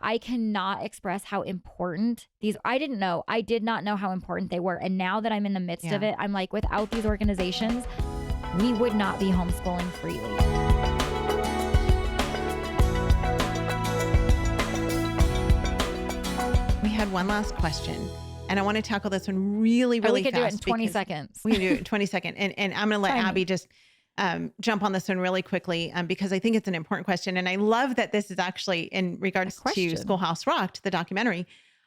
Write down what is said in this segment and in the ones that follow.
I cannot express how important I did not know how important they were. And now that I'm in the midst of it, I'm like, without these organizations, we would not be homeschooling freely. We had one last question, and I want to tackle this one really, really fast. We could do it in 20 seconds. We can do it in 20 seconds. And I'm going to let Abby just jump on this one really quickly because I think it's an important question. And I love that this is actually in regards to Schoolhouse Rocked, the documentary.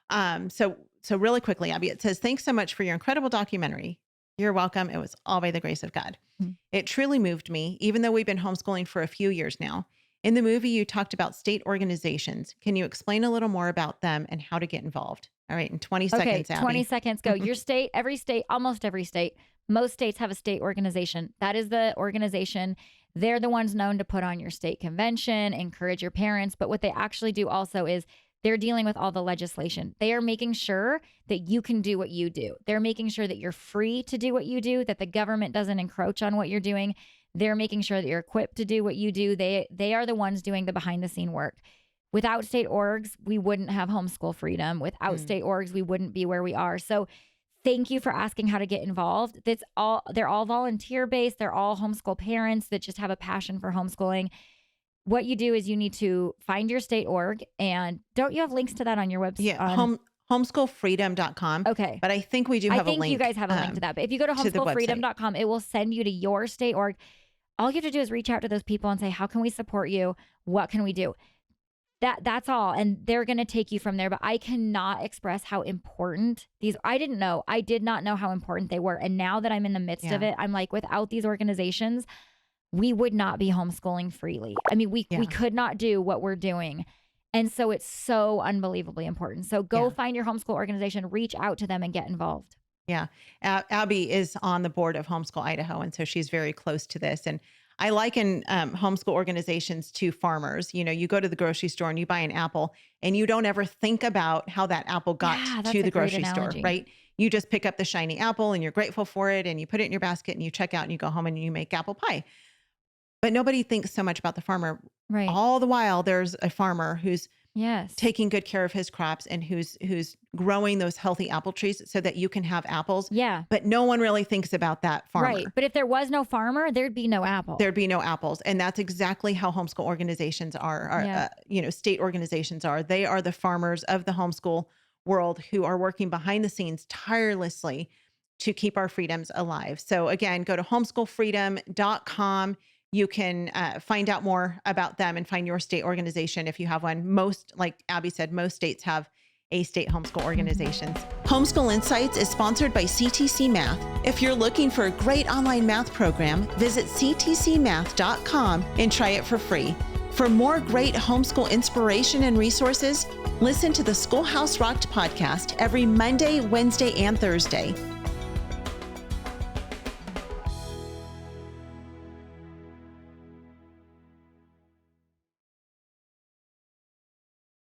So really quickly, Abby, it says, "Thanks so much for your incredible documentary. You're welcome. It was all by the grace of God. It truly moved me, even though we've been homeschooling for a few years now. In the movie, you talked about state organizations. Can you explain a little more about them and how to get involved?" All right. In 20 seconds, Abby. 20 seconds, go. Your state, almost every state, most states have a state organization. That is the organization. They're the ones known to put on your state convention, encourage your parents. But what they actually do also is they're dealing with all the legislation. They are making sure that you can do what you do. They're making sure that you're free to do what you do, that the government doesn't encroach on what you're doing. They're making sure that you're equipped to do what you do. They are the ones doing the behind the scene work. Without state orgs, we wouldn't have homeschool freedom. Without state orgs, we wouldn't be where we are. So thank you for asking how to get involved. They're all volunteer based. They're all homeschool parents that just have a passion for homeschooling. What you do is you need to find your state org, and don't you have links to that on your website? Yeah, homeschoolfreedom.com. Okay. But I think we do have a link. I think you guys have a link to that. But if you go to homeschoolfreedom.com, it will send you to your state org. All you have to do is reach out to those people and say, how can we support you? What can we do? That's all. And they're going to take you from there. But I cannot express how important I did not know how important they were. And now that I'm in the midst of it, I'm like, without these organizations, we would not be homeschooling freely. I mean, we could not do what we're doing. And so it's so unbelievably important. So go find your homeschool organization, reach out to them and get involved. Yeah. Abby is on the board of Homeschool Idaho. And so she's very close to this. And I liken homeschool organizations to farmers. You know, you go to the grocery store and you buy an apple and you don't ever think about how that apple got to the grocery store, right? You just pick up the shiny apple and you're grateful for it and you put it in your basket and you check out and you go home and you make apple pie. But nobody thinks so much about the farmer. Right. All the while, there's a farmer who's taking good care of his crops and who's growing those healthy apple trees so that you can have apples. Yeah. But no one really thinks about that farmer. Right. But if there was no farmer, there'd be no apple. There'd be no apples. And that's exactly how homeschool organizations are, state organizations are. They are the farmers of the homeschool world who are working behind the scenes tirelessly to keep our freedoms alive. So again, go to homeschoolfreedom.com. You can find out more about them and find your state organization if you have one. Most, like Abby said, most states have a state homeschool organizations. Homeschool Insights is sponsored by CTC Math. If you're looking for a great online math program, visit ctcmath.com and try it for free. For more great homeschool inspiration and resources, listen to the Schoolhouse Rocked podcast every Monday, Wednesday, and Thursday.